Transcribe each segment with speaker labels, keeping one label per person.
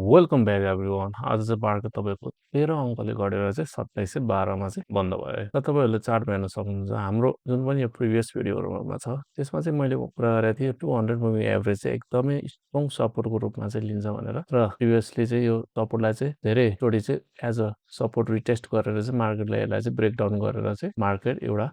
Speaker 1: Welcome back everyone. आज चाहिँ market तपाईँको 13 अङ्कले गरेर चाहिँ 2712 मा चाहिँ बन्द भयो। र तपाईँहरूले चार्टमा हेर्न सक्नुहुन्छ हाम्रो जुन पनि यो प्रिभियस भिडियोहरूमा छ त्यसमा चाहिँ मैले कुरा गरेको थिएँ 200 मुभिङ एभरेज चाहिँ एकदमै स्ट्रङ सपोर्टको रूपमा चाहिँ लिन्छ भनेर र प्रिभियसली चाहिँ यो सपोर्टलाई चाहिँ धेरैचोटि चाहिँ एज अ सपोर्ट रिटेस्ट गरेर चाहिँ मार्केटले यसलाई चाहिँ ब्रेकडाउन गरेर चाहिँ मार्केट एउटा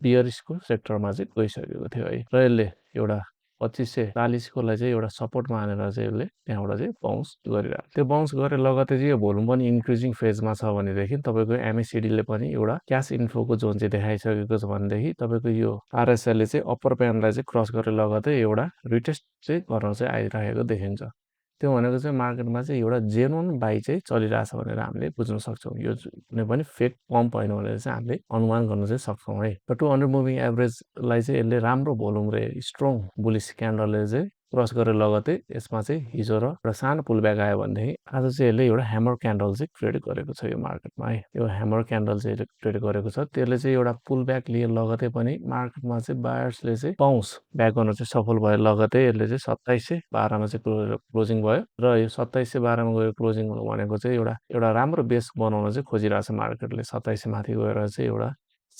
Speaker 1: बियरिसको सेक्टरमा चाहिँ गइसकेको थियो है र यसले एउटा 2540 कोलाई चाहिँ एउटा सपोर्ट मानेर चाहिँ यसले त्यहाँबाट चाहिँ बाउन्स गरिरहेको त्यो बाउन्स गरे लगतै चाहिँ यो भोल्युम पनि इन्क्रिजिङ फेजमा छ भनेदेखि तपाईँको एमएसिडीले पनि एउटा क्यास इन्फोको जोन चाहिँ देखाइसकेको छ भनेदेखि तपाईँको यो आरएसएलले चाहिँ अप्पर ब्यान्डलाई चाहिँ क्रस गरे लगतै एउटा रिटेस्ट चाहिँ गर्न चाहिँ आइरहेको देखिन्छ। त्यो भनेको चाहिँ मार्केटमा चाहिँ एउटा जेन्युन बाई चाहिँ चलिरहेछ भनेर हामीले बुझ्न सक्छौँ। यो कुनै पनि फेक पम्प होइन भनेर चाहिँ हामीले अनुमान गर्न चाहिँ सक्छौँ है। र 200 मुभिङ एभरेजलाई चाहिँ यसले राम्रो भोल्युम र स्ट्रङ बुलिस क्यान्डलले चाहिँ क्रस गरेर लगतै यसमा चाहिँ हिजो र एउटा सानो पुलब्याक आयो भनेदेखि आज चाहिँ यसले एउटा ह्यामर क्यान्डल चाहिँ क्रिएट गरेको छ यो मार्केटमा है। यो ह्यामर क्यान्डल चाहिँ क्रिएट गरेको छ त्यसले चाहिँ एउटा पुलब्याक लिए लगतै पनि मार्केटमा चाहिँ बायर्सले चाहिँ बाउन्स ब्याक गर्न चाहिँ सफल भयो। लगतै यसले चाहिँ 2712 मा चाहिँ क्लोजिङ भयो र यो 2712 मा गएर क्लोजिङ भनेको चाहिँ एउटा राम्रो बेस बनाउन चाहिँ खोजिरहेछ मार्केटले। 27 माथि गएर चाहिँ एउटा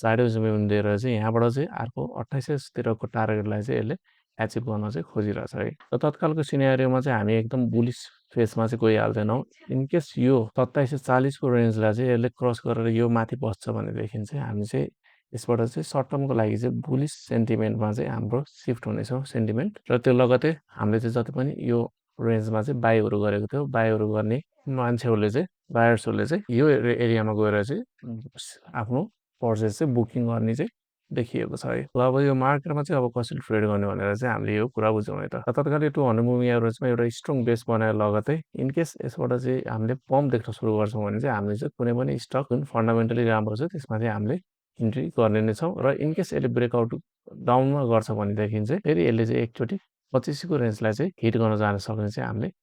Speaker 1: साइडवेज मुभमेन्ट दिएर चाहिँ यहाँबाट चाहिँ अर्को 28 तिरको टार्गेटलाई चाहिँ यसले एचिभ गर्न चाहिँ खोजिरहेछ है। र तत्कालको सिनेरियोमा चाहिँ हामी एकदम बुलिस फेसमा चाहिँ गइहाल्दैनौँ। इनकेस यो 2740 को रेन्जलाई चाहिँ यसले क्रस गरेर यो माथि बस्छ भनेदेखि चाहिँ हामी चाहिँ यसबाट चाहिँ सर्ट टर्मको लागि चाहिँ बुलिस सेन्टिमेन्टमा चाहिँ हाम्रो सिफ्ट हुनेछौँ सेन्टिमेन्ट। र त्यो लगतै हामीले चाहिँ जति पनि यो रेन्जमा चाहिँ बाईहरू गरेको थियो बाईहरू गर्ने मान्छेहरूले चाहिँ बायर्सहरूले चाहिँ यो एरियामा गएर चाहिँ आफ्नो पर्चेस चाहिँ बुकिङ गर्ने चाहिँ देखिएको छ है। अब यो मार्केटमा चाहिँ अब कसरी ट्रेड गर्ने भनेर चाहिँ हामीले यो कुरा बुझ्यौँ है त। तत्कालै 200 मुभिङ एभरेजमा एउटा स्ट्रङ बेस बनाएर लगतै इनकेस यसबाट चाहिँ हामीले पम्प देख्न सुरु गर्छौँ भने चाहिँ हामीले चाहिँ कुनै पनि स्टक जुन फन्डामेन्टली राम्रो छ त्यसमा चाहिँ हामीले इन्ट्री गर्ने नै छौँ। र इनकेस यसले ब्रेकआउट डाउनमा गर्छ भनेदेखि चाहिँ फेरि यसले चाहिँ एकचोटि 25 को रेन्जलाई चाहिँ हिट गर्न जान सक्ने चाहिँ हामीले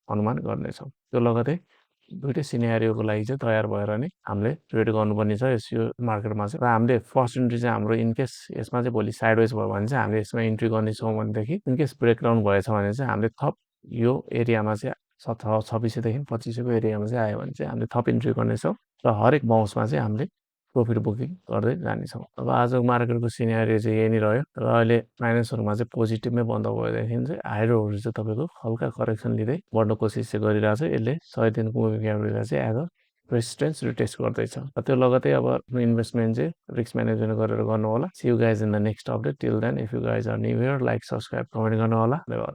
Speaker 1: अनुमान गर्नेछौँ। त्यो लगतै दुइटै सिनेरियोको लागि चाहिँ तयार भएर नै हामीले ट्रेड गर्नुपर्ने छ यो मार्केटमा चाहिँ। र हामीले फर्स्ट इन्ट्री चाहिँ हाम्रो इनकेस यसमा चाहिँ भोलि साइडवेज भयो भने चाहिँ हामीले यसमा इन्ट्री गर्नेछौँ भनेदेखि इनकेस ब्रेकडाउन भएछ भने चाहिँ हामीले थप यो एरियामा चाहिँ 2600देखि 2500को एरियामा चाहिँ आयो भने चाहिँ हामीले थप इन्ट्री गर्नेछौँ र हरेक बाउन्समा चाहिँ हामीले प्रफिट बुकिङ गर्दै जानेछौँ। अब आजको मार्केटको सिनेरियो चाहिँ यही नै रह्यो र अहिले फाइनेन्सहरूमा चाहिँ पोजिटिभमै बन्द भएदेखि चाहिँ हाइड्रोहरू चाहिँ तपाईँको हल्का करेक्सन लिँदै बढ्ने कोसिस चाहिँ गरिरहेछ। यसले 100 दिनको मुभिङ एभरेजलाई चाहिँ एज अ रेजिस्टेन्स रिटेस्ट गर्दैछ। त्यो लगतै अब इन्भेस्टमेन्ट चाहिँ रिस्क म्यानेजमेन्ट गरेर गर्नु होला। See you guys in the next update. Till then if you guys are new here like subscribe comment गर्नु होला। धन्यवाद।